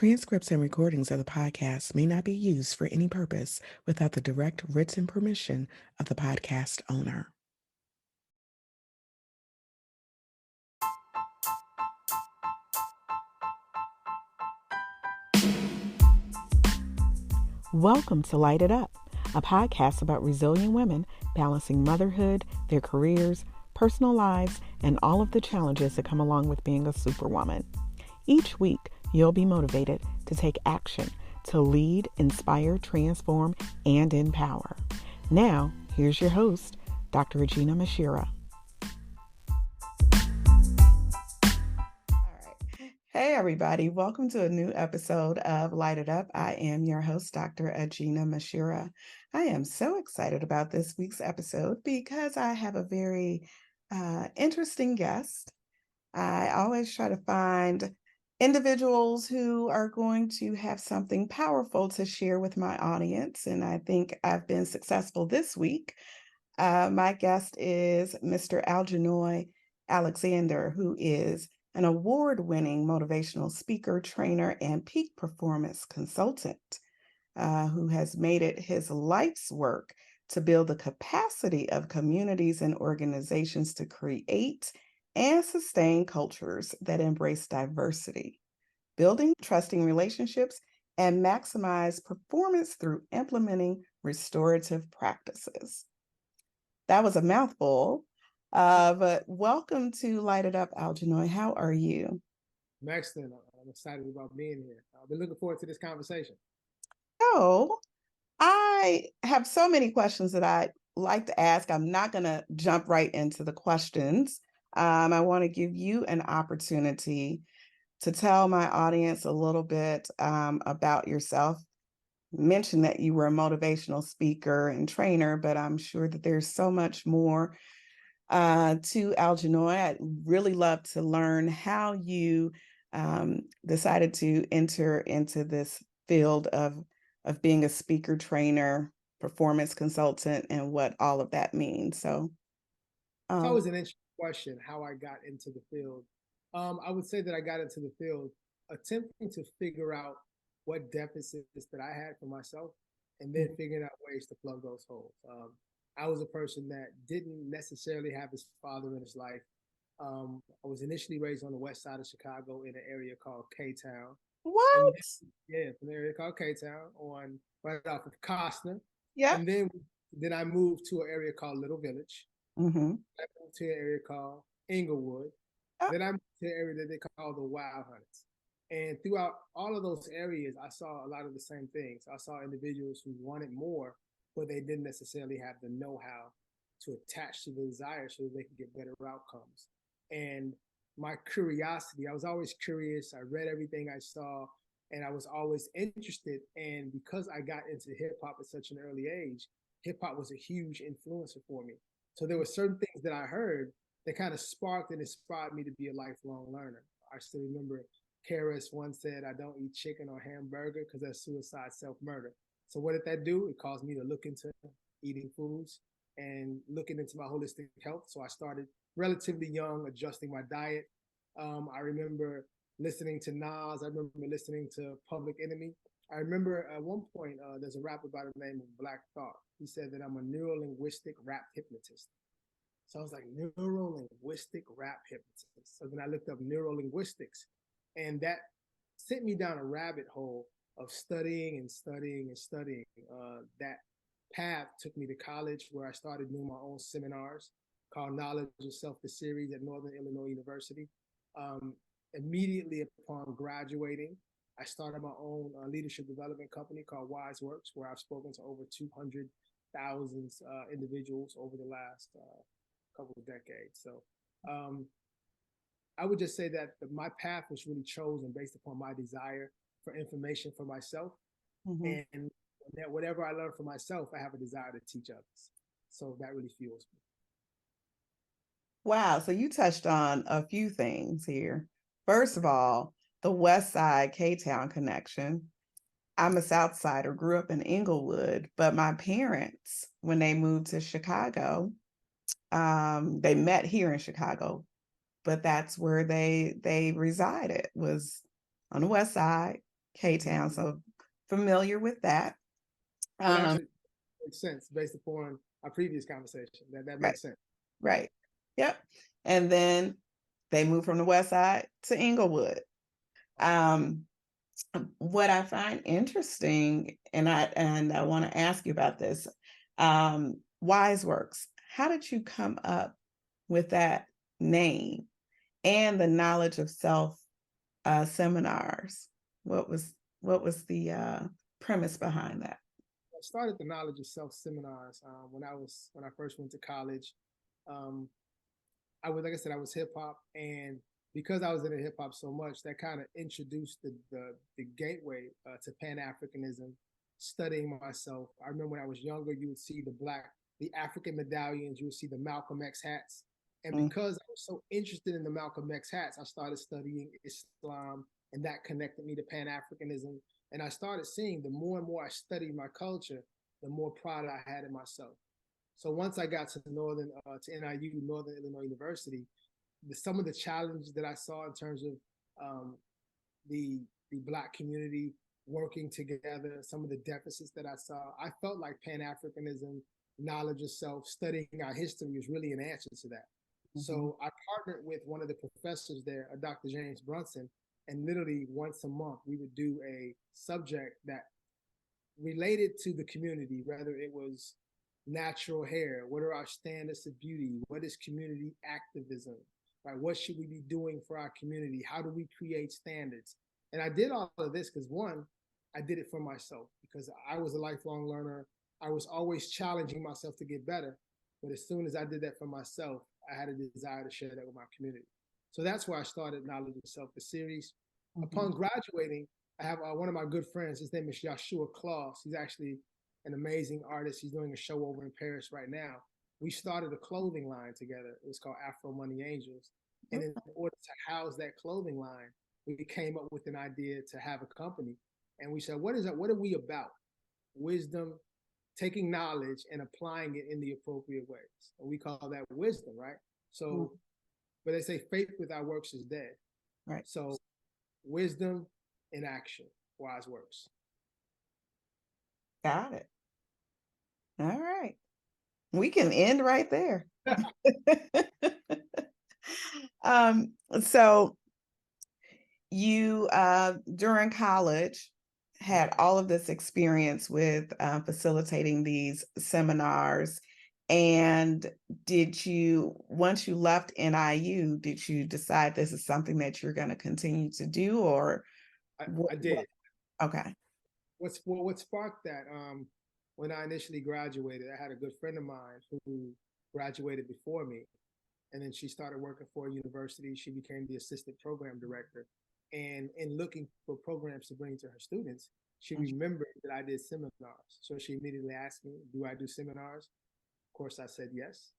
Transcripts and recordings of the podcast may not be used for any purpose without the direct written permission of the podcast owner. Welcome to LITE It Up, a podcast about resilient women balancing motherhood, their careers, personal lives, and all of the challenges that come along with being a superwoman. Each week, you'll be motivated to take action to lead, inspire, transform, and empower. Now, here's your host, Dr. Aginah Musherah. Hey everybody, welcome to a new episode of LITE It Up. I am your host, Dr. Aginah Musherah. I am so excited about this week's episode because I have a very interesting guest. I always try to find individuals who are going to have something powerful to share with my audience, and I think I've been successful this week. My guest is Mr. Algenoy Alexander, who is an award-winning motivational speaker, trainer, and peak performance consultant, who has made it his life's work to build the capacity of communities and organizations to create and sustain cultures that embrace diversity, building trusting relationships, and maximize performance through implementing restorative practices. That was a mouthful. But welcome to LITE It Up, Algenoy. How are you? I'm excellent. I'm excited about being here. I've been looking forward to this conversation. So I have so many questions that I'd like to ask. I'm not going to jump right into the questions. I want to give you an opportunity to tell my audience a little bit about yourself. Mention that you were a motivational speaker and trainer, but I'm sure that there's so much more to Algenoy. I'd really love to learn how you decided to enter into this field of being a speaker, trainer, performance consultant, and what all of that means. So It's always an interesting question, how I got into the field. I would say that I got into the field attempting to figure out what deficits that I had for myself, and then figuring out ways to plug those holes. I was a person that didn't necessarily have his father in his life. I was initially raised on the west side of Chicago in an area called K-Town. What? Yeah, an area called K-Town right off of Costner. Yeah. And then I moved to an area called Little Village. Mm-hmm. I moved to an area called Inglewood. Oh. Then I moved to an area that they call the Wild Hunters. And throughout all of those areas, I saw a lot of the same things. I saw individuals who wanted more, but they didn't necessarily have the know-how to attach to the desire so that they could get better outcomes. And my curiosity, I was always curious. I read everything I saw, and I was always interested. And because I got into hip-hop at such an early age, hip-hop was a huge influencer for me. So there were certain things that I heard that kind of sparked and inspired me to be a lifelong learner. I still remember KRS once said, "I don't eat chicken or hamburger because that's suicide, self-murder." So what did that do? It caused me to look into eating foods and looking into my holistic health. So I started relatively young, adjusting my diet. I remember listening to Nas. I remember listening to Public Enemy. I remember at one point, there's a rapper by the name of Black Thought. He said that I'm a neuro-linguistic rap hypnotist. So I was like, neuro-linguistic rap hypnotist. So then I looked up neuro-linguistics, and that sent me down a rabbit hole of studying and studying and studying. That path took me to college, where I started doing my own seminars called Knowledge of Self, the series at Northern Illinois University. Immediately upon graduating, I started my own leadership development company called WiseWorks, where I've spoken to over 200,000 individuals over the last couple of decades. So I would just say that my path was really chosen based upon my desire for information for myself. Mm-hmm. And that whatever I learn for myself, I have a desire to teach others. So that really fuels me. Wow. So you touched on a few things here. First of all, the West Side K-Town connection. I'm a South Sider, grew up in Inglewood, but my parents, when they moved to Chicago, they met here in Chicago, but that's where they resided, was on the West Side. K-Town. So familiar with that. It actually makes sense based upon our previous conversation. That Right. makes sense. Right. Yep. And then they moved from the West Side to Inglewood. What I find interesting, and I want to ask you about this, WiseWorks. How did you come up with that name and the knowledge of self seminars? What was the premise behind that? I started the Knowledge of Self seminars when I first went to college. Like I said, I was hip hop, and because I was into hip hop so much, that kind of introduced the gateway to Pan Africanism. Studying myself, I remember when I was younger, you would see the African medallions, you would see the Malcolm X hats, and because I was so interested in the Malcolm X hats, I started studying Islam, and that connected me to Pan Africanism. And I started seeing the more and more I studied my culture, the more pride I had in myself. So once I got to NIU, Northern Illinois University, some of the challenges that I saw in terms of the Black community working together, some of the deficits that I saw, I felt like Pan-Africanism, knowledge of self, studying our history was really an answer to that. So I partnered with one of the professors there, Dr. James Brunson, and literally once a month we would do a subject that related to the community, whether it was natural hair, what are our standards of beauty, what is community activism, right? What should we be doing for our community? How do we create standards? And I did all of this because one, I did it for myself because I was a lifelong learner. I was always challenging myself to get better. But as soon as I did that for myself, I had a desire to share that with my community. So that's why I started Knowledge of Self, the series. Upon graduating, I have one of my good friends. His name is Joshua Claus. He's actually an amazing artist. He's doing a show over in Paris right now. We started a clothing line together. It was called Afro Money Angels. And in order to house that clothing line, we came up with an idea to have a company. And we said, what are we about? Wisdom, taking knowledge and applying it in the appropriate ways. And we call that wisdom, right? So, but they say faith without works is dead. Right. So wisdom in action, WiseWorks. Got it. All right. We can end right there. So you, during college, had all of this experience with facilitating these seminars. And once you left NIU, did you decide this is something that you're going to continue to do, or? I did. Okay. What sparked that? When I initially graduated, I had a good friend of mine who graduated before me, and then she started working for a university. She became the assistant program director, and in looking for programs to bring to her students, she remembered that I did seminars. So she immediately asked me, "Do I do seminars?" Of course, I said yes,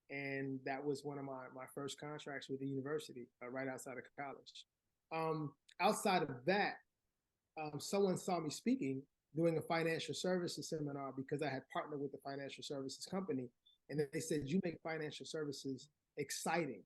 and that was one of my first contracts with the university right outside of college. Outside of that, someone saw me speaking doing a financial services seminar because I had partnered with the financial services company. And they said, you make financial services exciting.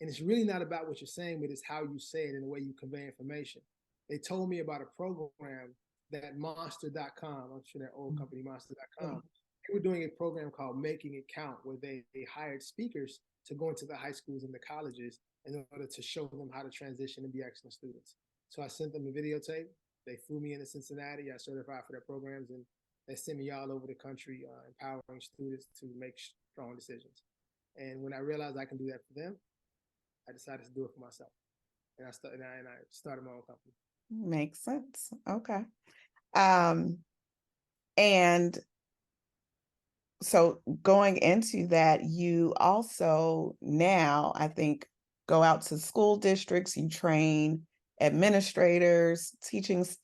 And it's really not about what you're saying, but it's how you say it and the way you convey information. They told me about a program that Monster.com, I'm sure that old company, Monster.com, they were doing a program called Making It Count, where they hired speakers to go into the high schools and the colleges in order to show them how to transition and be excellent students. So I sent them a videotape. They flew me into Cincinnati. I certified for their programs, and they sent me all over the country, empowering students to make strong decisions. And when I realized I can do that for them, I decided to do it for myself. And I started my own company. Makes sense. Okay. And so going into that, you also now, I think, go out to school districts, you train administrators, teachers,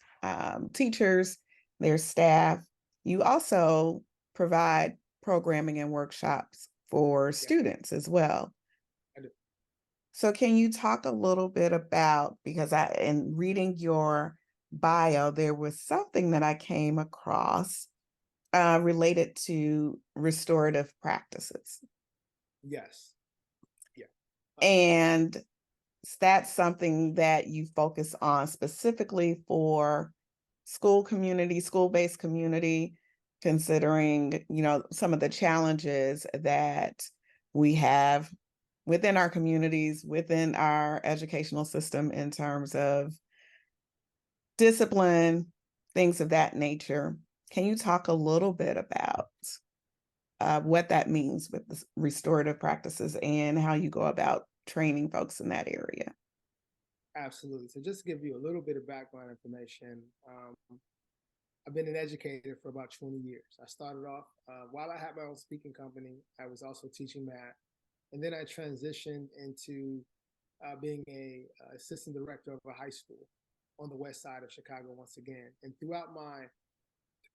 their staff. You also provide programming and workshops for students as well. I do. So can you talk a little bit about, because in reading your bio, there was something that I came across related to restorative practices. Yes. Yeah. And that's something that you focus on specifically for school community, school-based community, considering, some of the challenges that we have within our communities, within our educational system in terms of discipline, things of that nature. Can you talk a little bit about what that means with the restorative practices and how you go about training folks in that area? Absolutely. So just to give you a little bit of background information, I've been an educator for about 20 years. I started off, while I had my own speaking company, I was also teaching math. And then I transitioned into being a assistant director of a high school on the west side of Chicago once again. And throughout my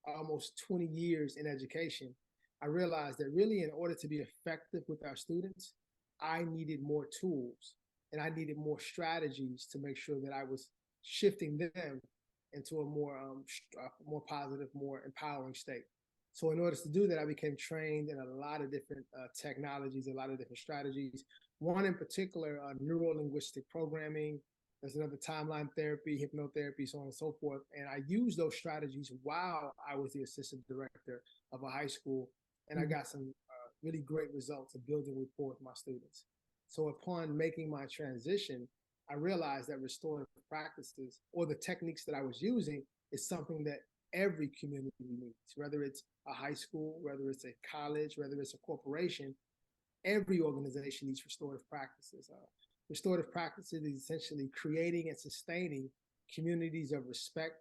almost 20 years in education, I realized that really in order to be effective with our students, I needed more tools and I needed more strategies to make sure that I was shifting them into a more positive, more empowering state. So in order to do that, I became trained in a lot of different technologies, a lot of different strategies. One in particular, Neuro Linguistic programming. There's another timeline therapy, hypnotherapy, so on and so forth. And I used those strategies while I was the assistant director of a high school. And I got some really great results of building rapport with my students. So upon making my transition, I realized that restorative practices or the techniques that I was using is something that every community needs, whether it's a high school, whether it's a college, whether it's a corporation. Every organization needs restorative practices. Restorative practices is essentially creating and sustaining communities of respect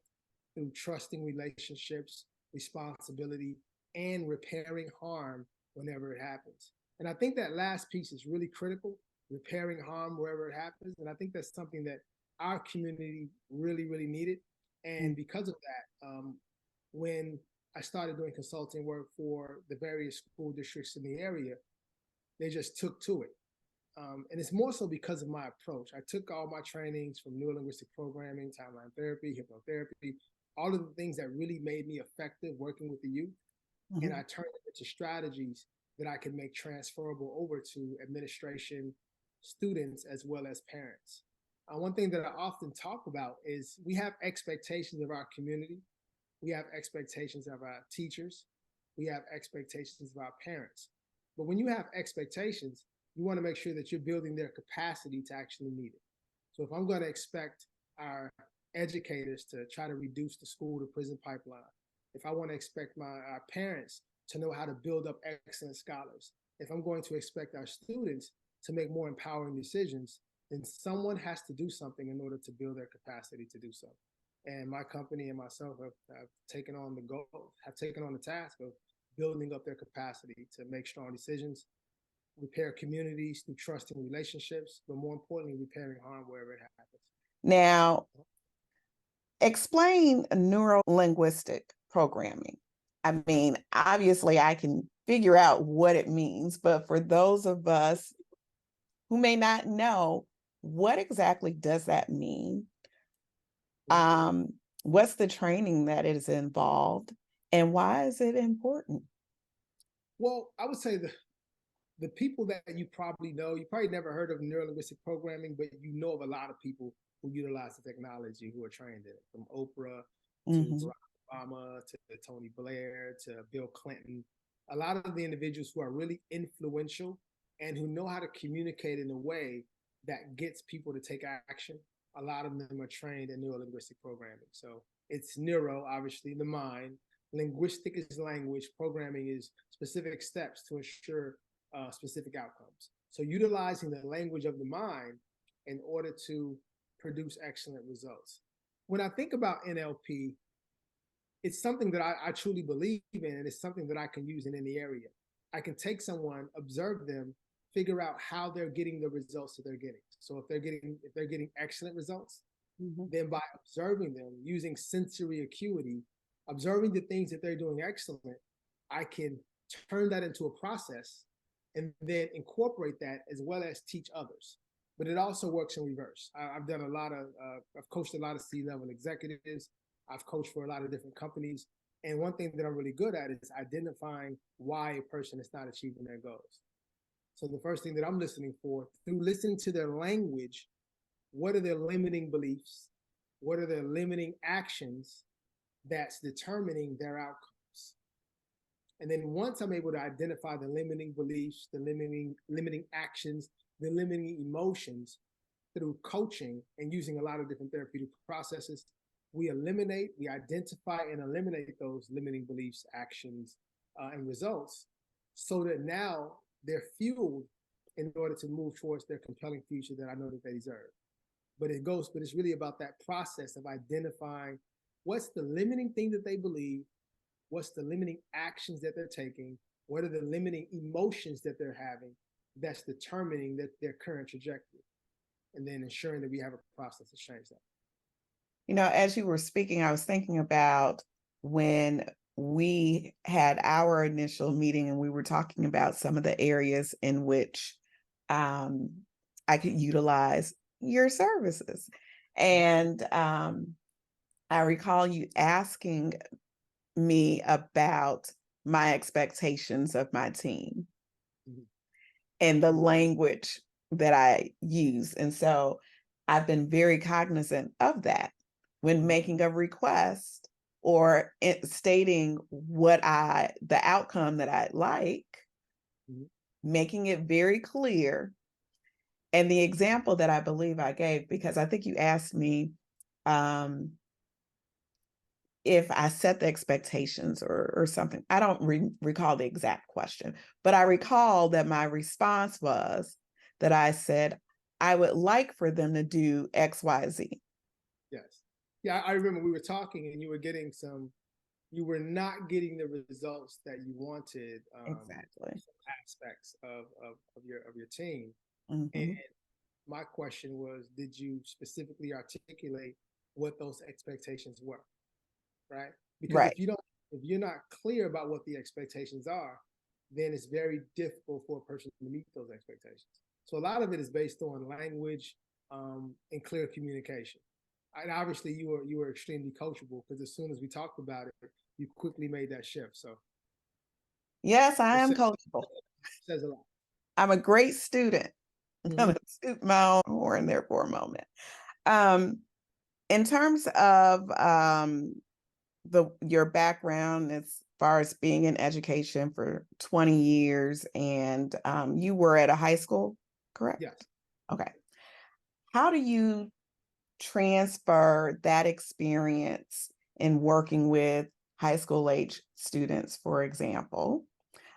through trusting relationships, responsibility, and repairing harm whenever it happens. And I think that last piece is really critical, repairing harm wherever it happens. And I think that's something that our community really, really needed. And because of that, when I started doing consulting work for the various school districts in the area, they just took to it. And it's more so because of my approach. I took all my trainings from neurolinguistic programming, timeline therapy, hypnotherapy, all of the things that really made me effective working with the youth. And I turned it into strategies that I could make transferable over to administration, students, as well as parents. One thing that I often talk about is we have expectations of our community. We have expectations of our teachers. We have expectations of our parents. But when you have expectations, you want to make sure that you're building their capacity to actually meet it. So if I'm going to expect our educators to try to reduce the school to prison pipeline, if I want to expect our parents to know how to build up excellent scholars, if I'm going to expect our students to make more empowering decisions, then someone has to do something in order to build their capacity to do so. And my company and myself have taken on the task of building up their capacity to make strong decisions, repair communities through trusting relationships, but more importantly, repairing harm wherever it happens. Now, explain neuro-linguistic programming. I mean, obviously, I can figure out what it means, but for those of us who may not know, what exactly does that mean? What's the training that is involved, and why is it important? Well, I would say the people that you probably never heard of neurolinguistic programming, but you know of a lot of people who utilize the technology who are trained in it, from Oprah to Barack Obama to Tony Blair to Bill Clinton. A lot of the individuals who are really influential and who know how to communicate in a way that gets people to take action. A lot of them are trained in neurolinguistic programming. So it's neuro, obviously, the mind. Linguistic is language. Programming is specific steps to ensure specific outcomes. So utilizing the language of the mind in order to produce excellent results. When I think about NLP, it's something that I truly believe in, and it's something that I can use in any area. I can take someone, observe them, figure out how they're getting the results that they're getting. So if they're getting excellent results, then by observing them, using sensory acuity, observing the things that they're doing excellent, I can turn that into a process and then incorporate that as well as teach others. But it also works in reverse. I've coached a lot of C-level executives. I've coached for a lot of different companies. And one thing that I'm really good at is identifying why a person is not achieving their goals. So the first thing that I'm listening for, through listening to their language, what are their limiting beliefs? What are their limiting actions that's determining their outcomes? And then once I'm able to identify the limiting beliefs, the limiting actions, the limiting emotions through coaching and using a lot of different therapeutic processes, we identify and eliminate those limiting beliefs, actions, and results, so that now they're fueled in order to move towards their compelling future that I know that they deserve. But it's really about that process of identifying what's the limiting thing that they believe, what's the limiting actions that they're taking, what are the limiting emotions that they're having that's determining their current trajectory, and then ensuring that we have a process to change that. You know, as you were speaking, I was thinking about when we had our initial meeting and we were talking about some of the areas in which I could utilize your services. And I recall you asking me about my expectations of my team and the language that I use. And so I've been very cognizant of that when making a request or stating the outcome that I'd like, making it very clear. And the example that I believe I gave, because I think you asked me if I set the expectations or something. I don't recall the exact question, but I recall that my response was that I said, I would like for them to do X, Y, Z. Yes. Yeah, I remember we were talking and you were not getting the results that you wanted. Exactly. Aspects of your team. Mm-hmm. And my question was, did you specifically articulate what those expectations were? Right? Because if you're not clear about what the expectations are, then it's very difficult for a person to meet those expectations. So a lot of it is based on language and clear communication. And obviously you were extremely coachable, because as soon as we talked about it, you quickly made that shift. So yes, I am coachable. Says a lot. I'm a great student. I'm gonna toot my own horn there for a moment. In terms of your background as far as being in education for 20 years, and you were at a high school, correct? Yes. Okay. How do you transfer that experience in working with high school age students, for example,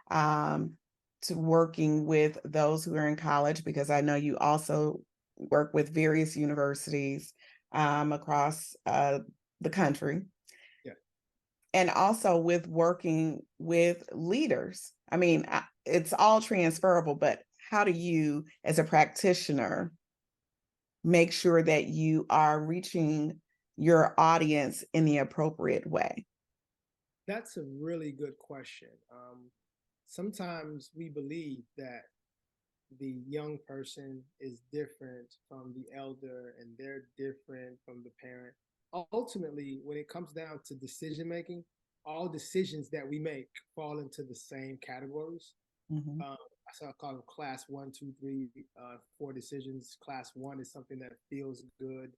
to working with those who are in college? Because I know you also work with various universities across the country. Yeah. And also with working with leaders. I mean, it's all transferable, but how do you, as a practitioner, make sure that you are reaching your audience in the appropriate way? That's a really good question. Sometimes we believe that the young person is different from the elder and they're different from the parent. Ultimately, when it comes down to decision making, all decisions that we make fall into the same categories. Mm-hmm. I call them class 1, 2, 3, 4 decisions. Class 1 is something that feels good,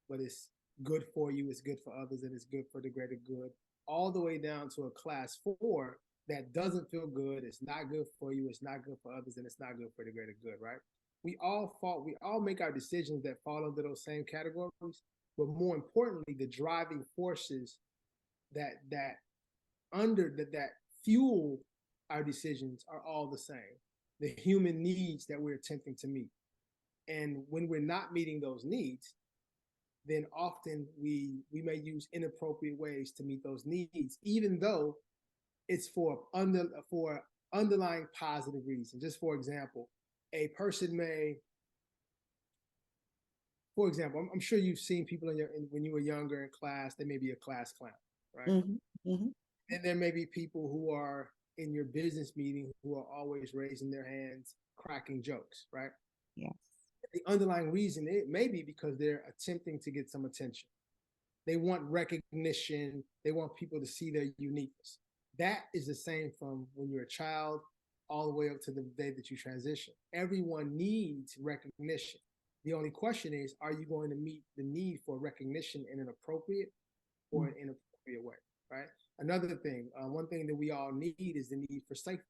but it's good for you, it's good for others, and it's good for the greater good. All the way down to a class 4 that doesn't feel good, it's not good for you, it's not good for others, and it's not good for the greater good, right? We all make our decisions that fall under those same categories, but more importantly, the driving forces that fuel our decisions are all the same. The human needs that we're attempting to meet. And when we're not meeting those needs, then often we may use inappropriate ways to meet those needs, even though it's for underlying positive reason. Just for example, a person may, for example, I'm sure you've seen people when you were younger in class, they may be a class clown, right? Mm-hmm. Mm-hmm. And there may be people who are in your business meeting who are always raising their hands, cracking jokes, right? Yes. The underlying reason, it may be because they're attempting to get some attention. They want recognition. They want people to see their uniqueness. That is the same from when you're a child all the way up to the day that you transition. Everyone needs recognition. The only question is, are you going to meet the need for recognition in an appropriate or an inappropriate way, right? Another thing, one thing that we all need is the need for safety,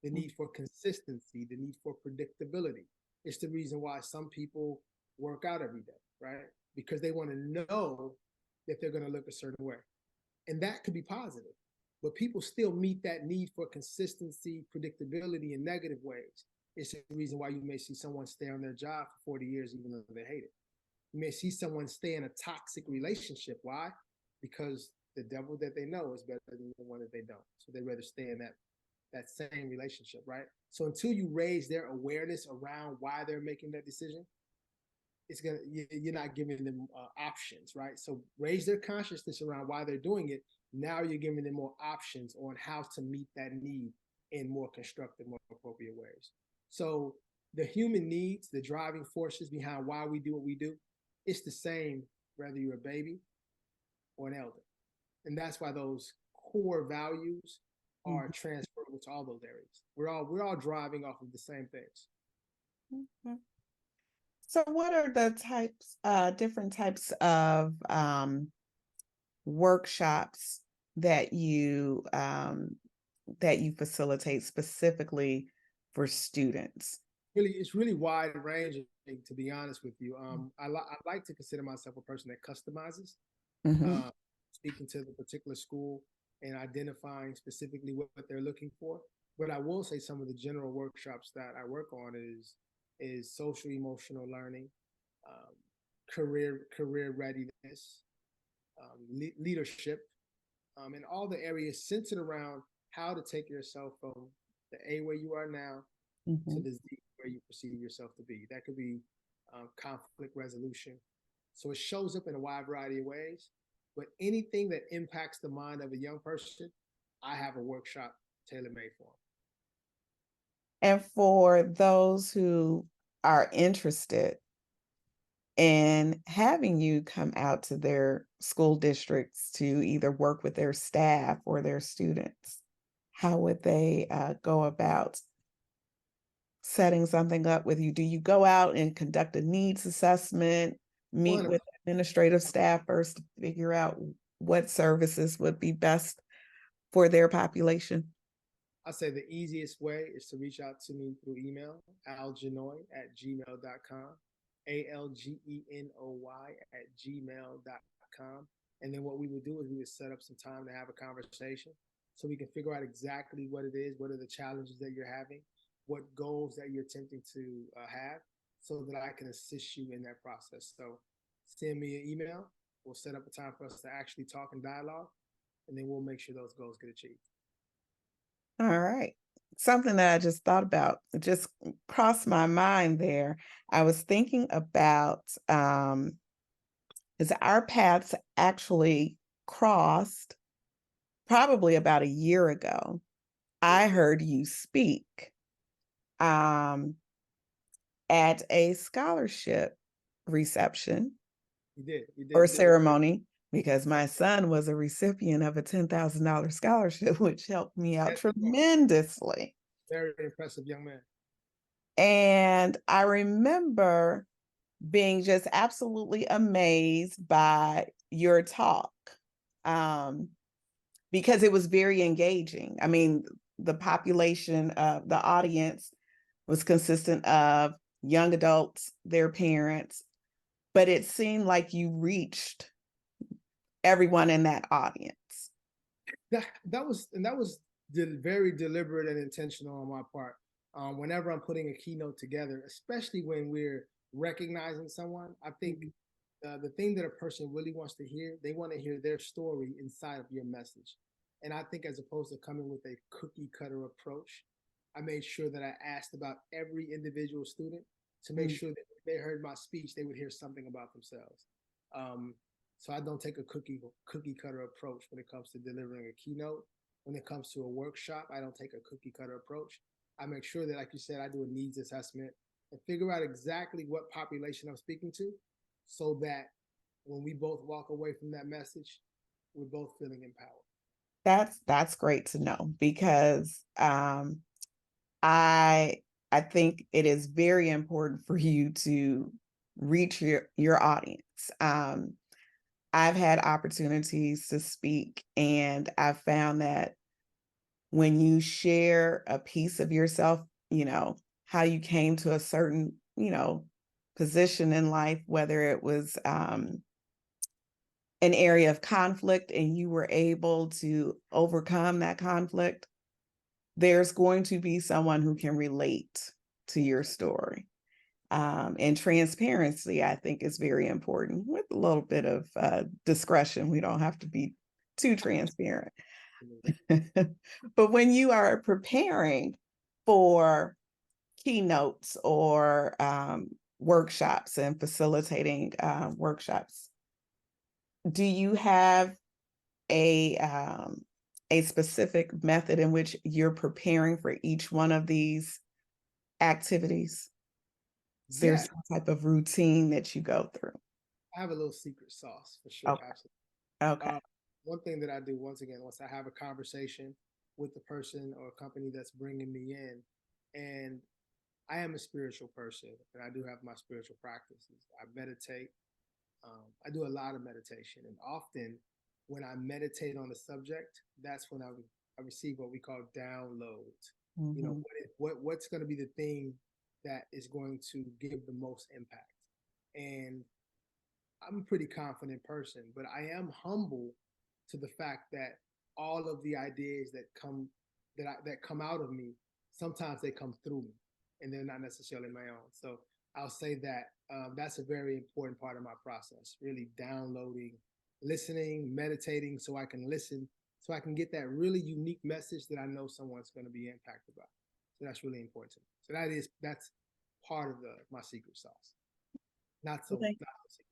the need for consistency, the need for predictability. It's the reason why some people work out every day, right? Because they want to know that they're going to look a certain way. And that could be positive, but people still meet that need for consistency, predictability in negative ways. It's the reason why you may see someone stay on their job for 40 years, even though they hate it. You may see someone stay in a toxic relationship. Why? Because the devil that they know is better than the one that they don't. So they rather stay in that same relationship, right? So until you raise their awareness around why they're making that decision, you're not giving them options, right? So raise their consciousness around why they're doing it. Now you're giving them more options on how to meet that need in more constructive, more appropriate ways. So the human needs, the driving forces behind why we do what we do, it's the same whether you're a baby or an elder. And that's why those core values are transferable to all those areas. We're all driving off of the same things. Mm-hmm. So what are the different types of workshops that you facilitate specifically for students? It's really wide ranging, to be honest with you. I like to consider myself a person that customizes, speaking to the particular school and identifying specifically what they're looking for. But I will say some of the general workshops that I work on is social emotional learning, career readiness, leadership, and all the areas centered around how to take yourself from the A where you are now to the Z where you perceive yourself to be. That could be conflict resolution. So it shows up in a wide variety of ways. But anything that impacts the mind of a young person, I have a workshop tailor-made for them. And for those who are interested in having you come out to their school districts to either work with their staff or their students, how would they go about setting something up with you? Do you go out and conduct a needs assessment, meet with administrative staff first to figure out what services would be best for their population? I say the easiest way is to reach out to me through email, algenoy@gmail.com, ALGENOY@gmail.com. And then what we would do is we would set up some time to have a conversation so we can figure out exactly what it is, what are the challenges that you're having, what goals that you're attempting to have, so that I can assist you in that process. So send me an email. We'll set up a time for us to actually talk and dialogue, and then we'll make sure those goals get achieved. All right. Something that I just thought about, it just crossed my mind there. I was thinking about is our paths actually crossed probably about a year ago. I heard you speak at a scholarship reception or ceremony, because my son was a recipient of a $10,000 scholarship, which helped me out tremendously. Very impressive young man. And I remember being just absolutely amazed by your talk, because it was very engaging. I mean, the population of the audience was consistent of young adults, their parents, but it seemed like you reached everyone in that audience. That was very deliberate and intentional on my part. Whenever I'm putting a keynote together, especially when we're recognizing someone, I think the thing that a person really wants to hear, they want to hear their story inside of your message. And I think as opposed to coming with a cookie cutter approach, I made sure that I asked about every individual student to make sure that if they heard my speech, they would hear something about themselves. So I don't take a cookie cutter approach when it comes to delivering a keynote. When it comes to a workshop, I don't take a cookie cutter approach. I make sure that, like you said, I do a needs assessment and figure out exactly what population I'm speaking to, so that when we both walk away from that message, we're both feeling empowered. That's great to know, because I think it is very important for you to reach your audience. I've had opportunities to speak, and I've found that when you share a piece of yourself, how you came to a certain, position in life, whether it was an area of conflict and you were able to overcome that conflict, there's going to be someone who can relate to your story. And transparency, I think, is very important with a little bit of discretion. We don't have to be too transparent. But when you are preparing for keynotes or workshops and facilitating workshops, do you have a specific method in which you're preparing for each one of these activities? Is there some type of routine that you go through? I have a little secret sauce for sure. Okay. Absolutely. Okay. One thing that I do, once again, once I have a conversation with the person or company that's bringing me in, and I am a spiritual person, and I do have my spiritual practices. I meditate. I do a lot of meditation, and often when I meditate on the subject, that's when I receive what we call downloads. Mm-hmm. What's going to be the thing that is going to give the most impact. And I'm a pretty confident person, but I am humble to the fact that all of the ideas that come out of me, sometimes they come through me, and they're not necessarily my own. So I'll say that that's a very important part of my process. Really downloading, listening, meditating, so I can listen, so I can get that really unique message that I know someone's going to be impacted by. So that's really important to me. So that's part of my secret sauce. Not the secret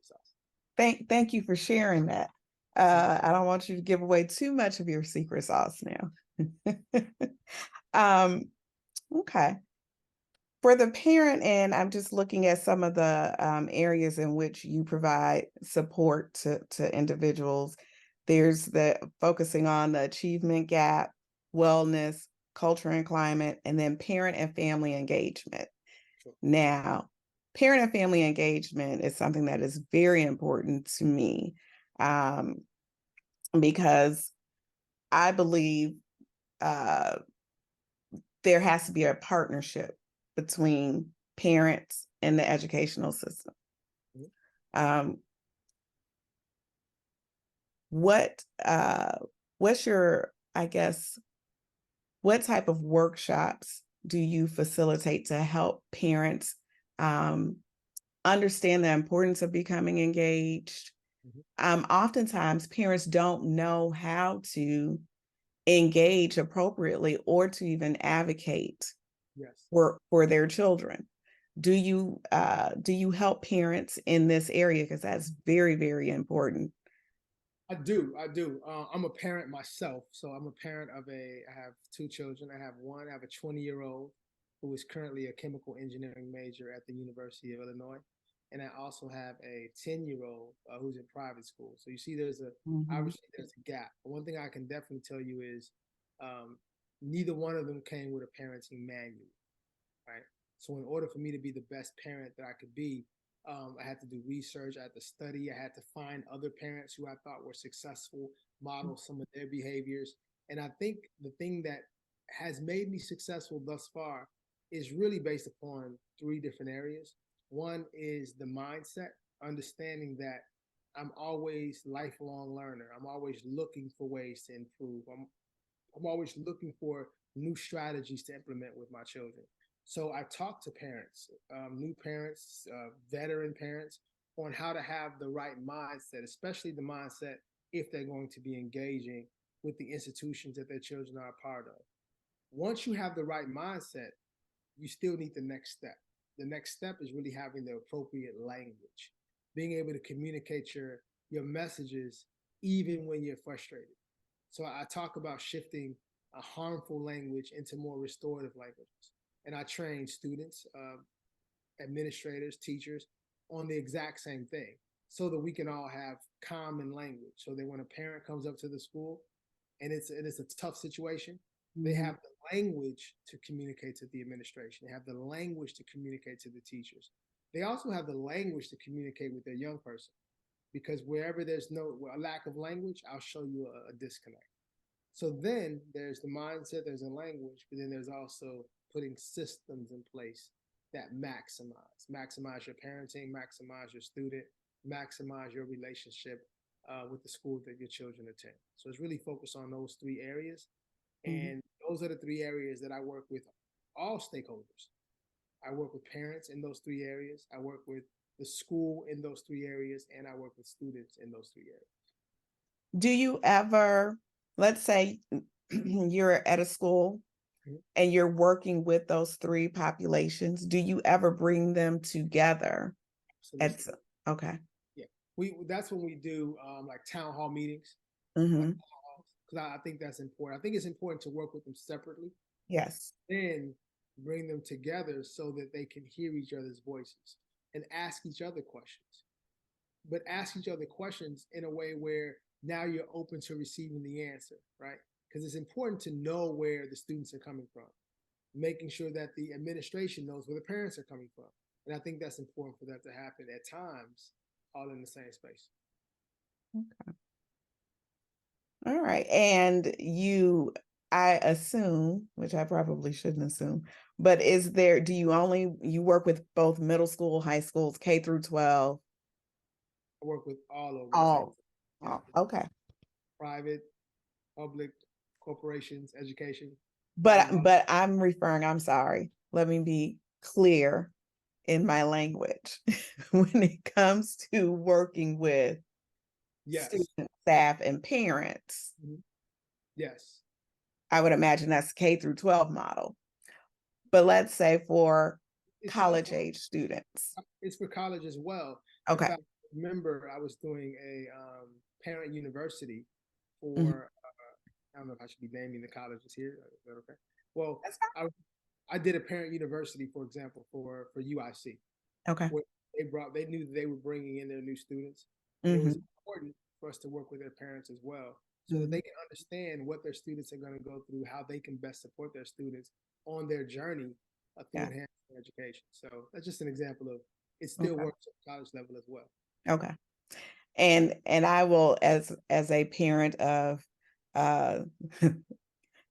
sauce. Thank you for sharing that. I don't want you to give away too much of your secret sauce now. Okay. For the parent, and I'm just looking at some of the areas in which you provide support to individuals. There's the focusing on the achievement gap, wellness, culture and climate, and then parent and family engagement. Now, parent and family engagement is something that is very important to me, because I believe there has to be a partnership between parents and the educational system. What's your, I guess, what type of workshops do you facilitate to help parents understand the importance of becoming engaged? Oftentimes, parents don't know how to engage appropriately or to even advocate for their children. Do you help parents in this area? Because that's very, very important. I do. I'm a parent myself. So I'm a parent I have two children. I have a 20-year-old who is currently a chemical engineering major at the University of Illinois. And I also have a 10-year-old who's in private school. So you see, obviously there's a gap. But one thing I can definitely tell you is neither one of them came with a parenting manual, right? So in order for me to be the best parent that I could be, I had to do research, I had to study, I had to find other parents who I thought were successful, model some of their behaviors. And I think the thing that has made me successful thus far is really based upon three different areas. One is the mindset, understanding that I'm always lifelong learner. I'm always looking for ways to improve. I'm always looking for new strategies to implement with my children. So I talk to parents, new parents, veteran parents, on how to have the right mindset, especially the mindset if they're going to be engaging with the institutions that their children are a part of. Once you have the right mindset, you still need the next step. The next step is really having the appropriate language, being able to communicate your messages even when you're frustrated. So I talk about shifting a harmful language into more restorative languages. And I train students, administrators, teachers on the exact same thing so that we can all have common language. So that when a parent comes up to the school and it's a tough situation, they have the language to communicate to the administration. They have the language to communicate to the teachers. they also have the language to communicate with their young person, because wherever there's a lack of language, I'll show you a disconnect. So then there's the mindset, there's a language, but then there's also putting systems in place that maximize your parenting, maximize your student, maximize your relationship with the school that your children attend. So it's really focused on those three areas. And those are the three areas that I work with all stakeholders. I work with parents in those three areas. I work with the school in those three areas, and I work with students in those three areas. Do you ever, let's say you're at a school and you're working with those three populations, do you ever bring them together? Okay. Yeah, that's when we do like town hall meetings. Because I think that's important. I think it's important to work with them separately. Yes. Then bring them together so that they can hear each other's voices and ask each other questions. But ask each other questions in a way where now you're open to receiving the answer, right? Because it's important to know where the students are coming from, making sure that the administration knows where the parents are coming from. And I think that's important for that to happen at times, all in the same space. Okay. All right. And I assume, which I probably shouldn't assume, but do you work with both middle school, high schools, K through 12? I work with all over. Okay. Private, public, corporations, education. But I'm sorry. Let me be clear in my language. When it comes to working with students, staff, and parents. Yes. I would imagine that's K through 12 model. But let's say for college age students. It's for college as well. Okay. In fact, remember, I was doing a parent university for, I don't know if I should be naming the colleges here. Is that okay? Well, I did a parent university, for example, for UIC. Okay. They knew that they were bringing in their new students. It was important for us to work with their parents as well, so that they can understand what their students are going to go through, how they can best support their students on their journey through enhancing education. So that's just an example of it still works at college level as well. Okay. And I will, as a parent of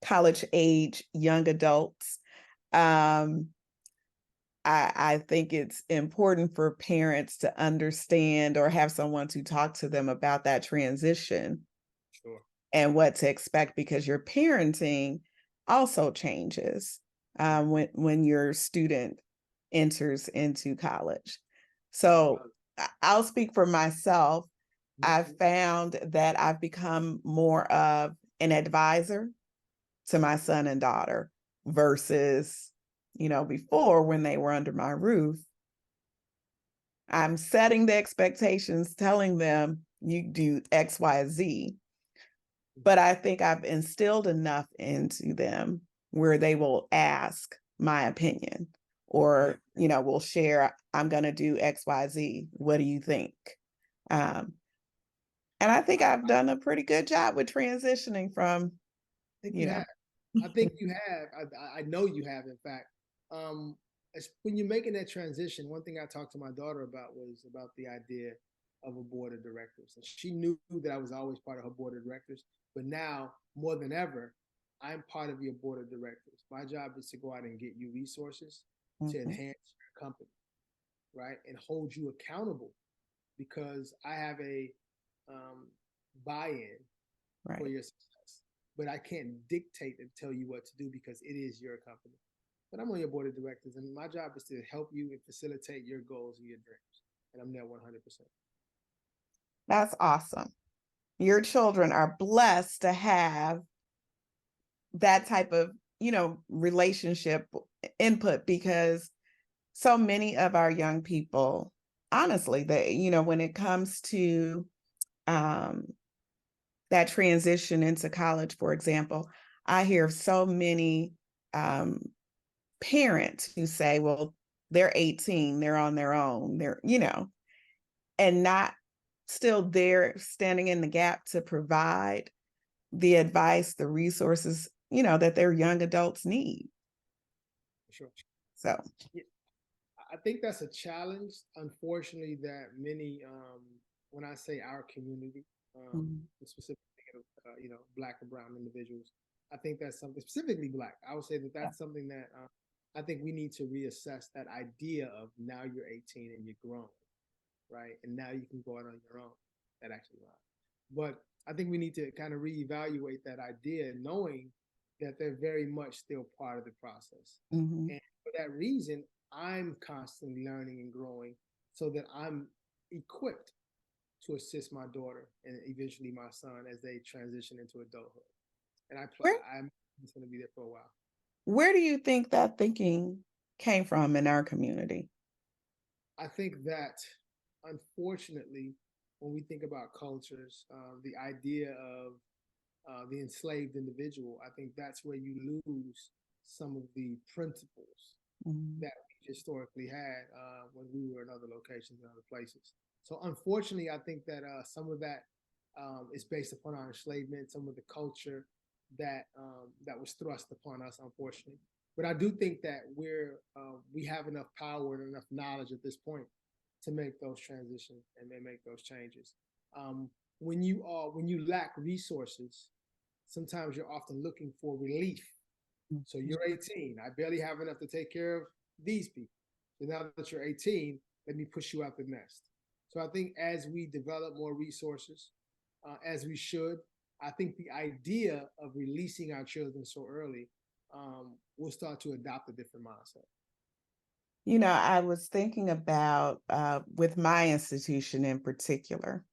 college age young adults, I think it's important for parents to understand or have someone to talk to them about that transition. Sure. And what to expect, because your parenting also changes when your student enters into college. So I'll speak for myself. I've found that I've become more of an advisor to my son and daughter versus, before, when they were under my roof. I'm setting the expectations, telling them you do X, Y, Z. But I think I've instilled enough into them where they will ask my opinion, or, will share, I'm going to do X, Y, Z. What do you think? And I think I've done a pretty good job with transitioning from, I think you have. I know you have, in fact. When you're making that transition, one thing I talked to my daughter about was about the idea of a board of directors. And she knew that I was always part of her board of directors. But now, more than ever, I'm part of your board of directors. My job is to go out and get you resources to enhance your company, right? And hold you accountable, because I have a buy-in for your success. But I can't dictate and tell you what to do, because it is your company. But I'm on your board of directors, and my job is to help you and facilitate your goals and your dreams. And I'm there 100%. That's awesome. Your children are blessed to have that type of, relationship input, because so many of our young people, honestly, when it comes to that transition into college, for example, I hear so many parents who say, well, they're 18, they're on their own, and not still there standing in the gap to provide the advice, the resources, that their young adults need. Sure. So I think that's a challenge, unfortunately, that many, when I say our community, specifically, Black and brown individuals, I think that's something specifically Black. I would say that that's something that I think we need to reassess that idea of now you're 18 and you're grown, right? And now you can go out on your own. That actually rhymes. But I think we need to kind of reevaluate that idea, knowing that they're very much still part of the process. And for that reason, I'm constantly learning and growing so that I'm equipped to assist my daughter and eventually my son as they transition into adulthood. And I'm just going to be there for a while. Where do you think that thinking came from in our community? I think that, unfortunately, when we think about cultures, the idea of the enslaved individual, I think that's where you lose some of the principles that we historically had when we were in other locations and other places. So unfortunately, I think that some of that is based upon our enslavement, some of the culture that was thrust upon us, unfortunately. But I do think that we have enough power and enough knowledge at this point to make those transitions and then make those changes. When you lack resources, sometimes you're often looking for relief. So you're 18. I barely have enough to take care of these people. So now that you're 18, let me push you out the nest. So I think as we develop more resources, as we should, I think the idea of releasing our children so early will start to adopt a different mindset. I was thinking about with my institution in particular,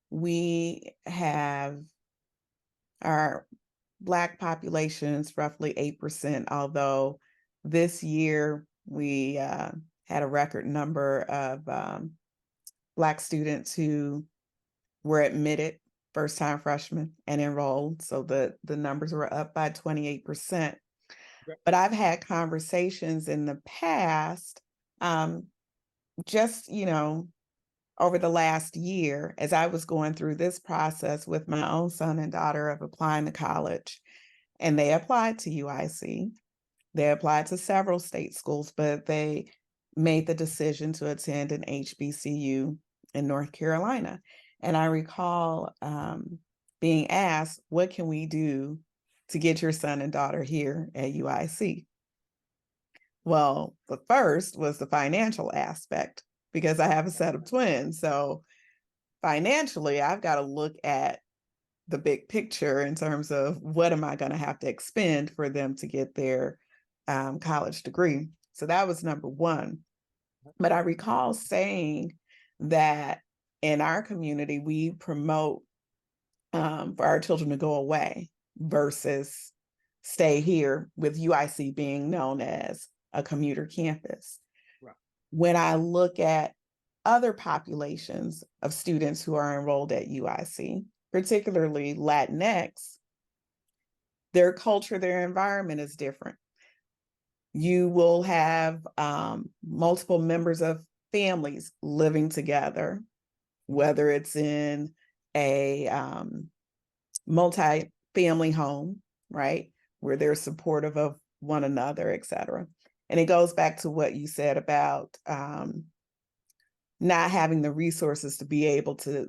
we have our Black population is roughly 8%, although this year we had a record number of Black students who were admitted, first-time freshmen, and enrolled. So the numbers were up by 28%. But I've had conversations in the past, just, over the last year, as I was going through this process with my own son and daughter of applying to college, and they applied to UIC. They applied to several state schools, but they made the decision to attend an HBCU in North Carolina. And I recall being asked, what can we do to get your son and daughter here at UIC? Well, the first was the financial aspect, because I have a set of twins. So financially, I've got to look at the big picture in terms of what am I going to have to expend for them to get their college degree. So that was number one. But I recall saying that in our community, we promote for our children to go away versus stay here, with UIC being known as a commuter campus. Right. When I look at other populations of students who are enrolled at UIC, particularly Latinx, their culture, their environment is different. You will have multiple members of families living together, whether it's in a multi-family home, right, where they're supportive of one another, et cetera. And it goes back to what you said about not having the resources to be able to,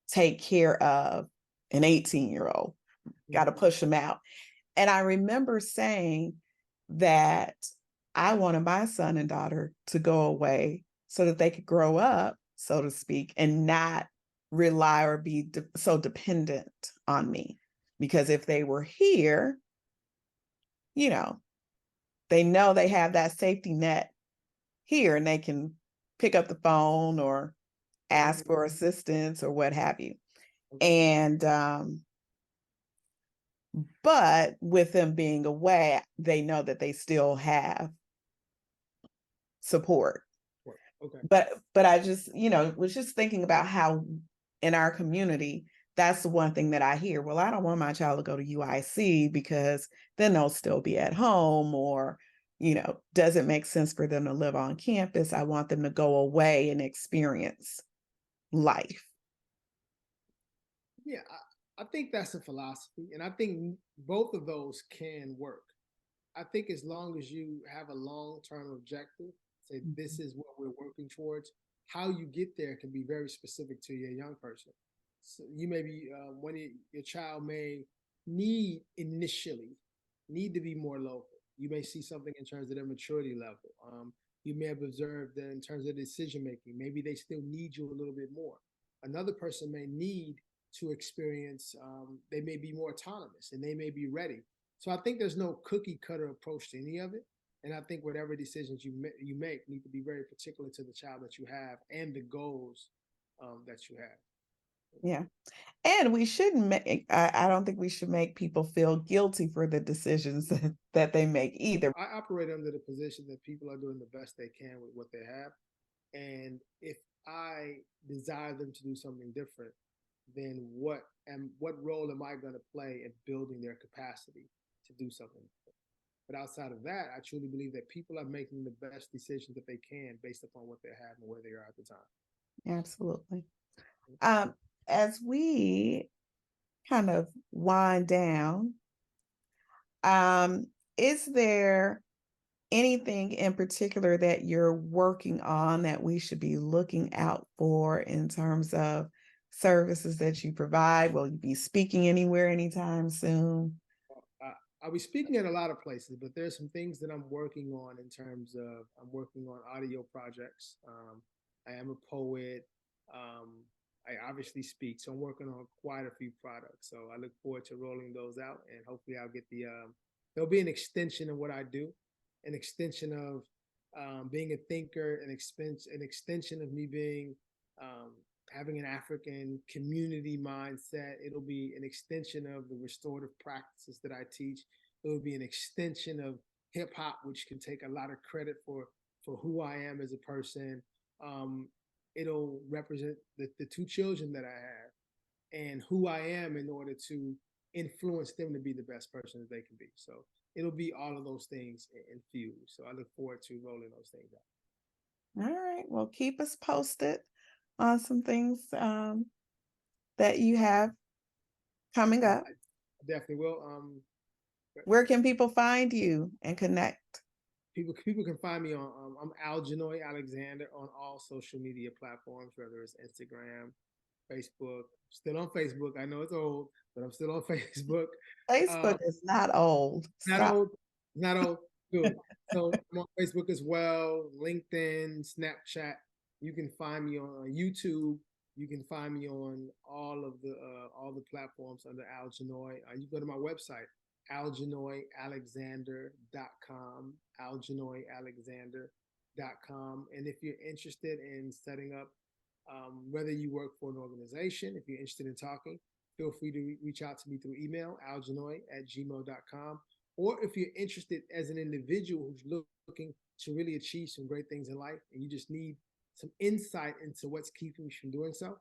take care of an 18-year-old, got to push them out. And I remember saying that I wanted my son and daughter to go away so that they could grow up, so to speak, and not rely or be so dependent on me. Because if they were here, they know they have that safety net here and they can pick up the phone or ask for assistance or what have you. And but with them being away, they know that they still have support. Okay. But I just, was just thinking about how in our community, that's the one thing that I hear. Well, I don't want my child to go to UIC because then they'll still be at home, or, does it make sense for them to live on campus? I want them to go away and experience life. Yeah, I think that's a philosophy, and I think both of those can work. I think as long as you have a long-term objective, say this is what we're working towards, how you get there can be very specific to your young person. So you may be your child may initially need to be more local. You may see something in terms of their maturity level. You may have observed that in terms of decision making, maybe they still need you a little bit more. Another person may need to experience, they may be more autonomous and they may be ready. So I think there's no cookie cutter approach to any of it. And I think whatever decisions you make need to be very particular to the child that you have and the goals that you have. Yeah. And we shouldn't make, I don't think we should make people feel guilty for the decisions that they make either. I operate under the position that people are doing the best they can with what they have. And if I desire them to do something different, then what role am I going to play in building their capacity to do something different? But outside of that, I truly believe that people are making the best decisions that they can based upon what they have and where they are at the time. Absolutely. As we kind of wind down, is there anything in particular that you're working on that we should be looking out for in terms of services that you provide? Will you be speaking anywhere anytime soon? I'll be speaking at a lot of places, but there's some things that I'm working on in terms of I'm working on audio projects. I am a poet. I obviously speak, so I'm working on quite a few products. So I look forward to rolling those out, and hopefully I'll get there'll be an extension of what I do, an extension of being a thinker, an extension of me being having an African community mindset. It'll be an extension of the restorative practices that I teach. It will be an extension of hip hop, which can take a lot of credit for who I am as a person. It'll represent the two children that I have and who I am in order to influence them to be the best person that they can be. So it'll be all of those things infused. So I look forward to rolling those things out. All right. Well, keep us posted on some things that you have coming up. I definitely will. Where can people find you and connect? People can find me on I'm Algenoy Alexander on all social media platforms, whether it's Instagram, Facebook. Still on Facebook. I know it's old, but I'm still on Facebook. Facebook is not old. Not old. Not old. Good. So I'm on Facebook as well, LinkedIn, Snapchat. You can find me on YouTube. You can find me on all the platforms under Algenoy. You go to my website, algenoyalexander.com, algenoyalexander.com. And if you're interested in setting up, whether you work for an organization, if you're interested in talking, feel free to reach out to me through email, algenoy@gmail.com. Or if you're interested as an individual who's looking to really achieve some great things in life and you just need some insight into what's keeping you from doing so,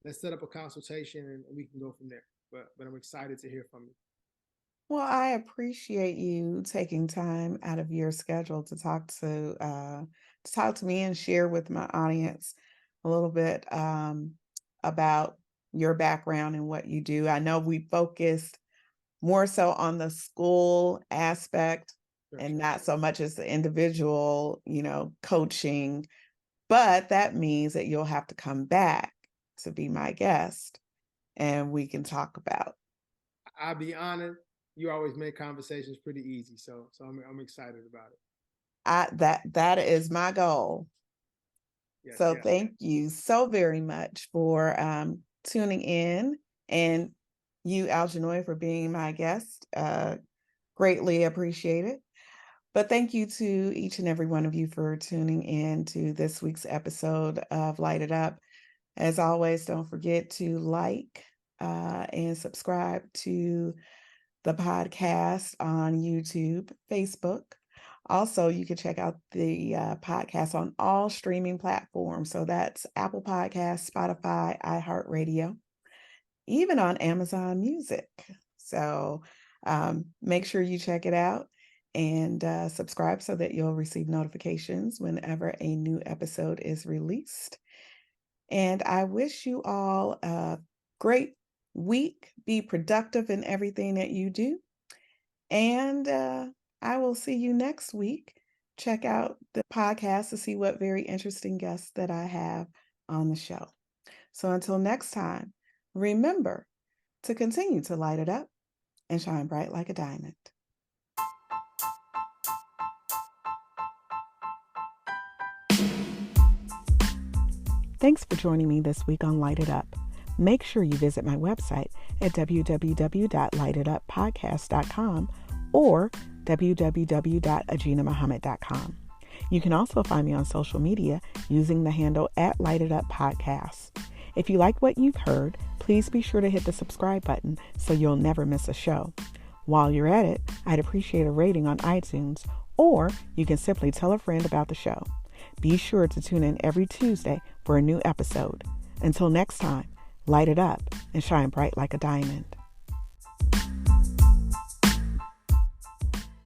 let's set up a consultation and we can go from there. But I'm excited to hear from you. Well, I appreciate you taking time out of your schedule to talk to me and share with my audience a little bit about your background and what you do. I know we focused more so on the school aspect and not so much as the individual, coaching, but that means that you'll have to come back to be my guest and we can talk about. I'll be honored. You always make conversations pretty easy, so I'm excited about it. That is my goal. Yes, so yes. Thank you so very much for tuning in, and you, Algenoy, for being my guest. Greatly appreciate it. But thank you to each and every one of you for tuning in to this week's episode of Light It Up. As always, don't forget to like and subscribe to the podcast on YouTube, Facebook. Also, you can check out the podcast on all streaming platforms. So that's Apple Podcasts, Spotify, iHeartRadio, even on Amazon Music. So make sure you check it out and subscribe so that you'll receive notifications whenever a new episode is released. And I wish you all a great week. Be productive in everything that you do. And I will see you next week. Check out the podcast to see what very interesting guests that I have on the show. So until next time, remember to continue to light it up and shine bright like a diamond. Thanks for joining me this week on Light It Up. Make sure you visit my website at www.lititeituppodcast.com or www.aginahmuhammad.com. You can also find me on social media using the handle @LITE IT UP Podcast. If you like what you've heard, please be sure to hit the subscribe button so you'll never miss a show. While you're at it, I'd appreciate a rating on iTunes, or you can simply tell a friend about the show. Be sure to tune in every Tuesday for a new episode. Until next time, light it up and shine bright like a diamond.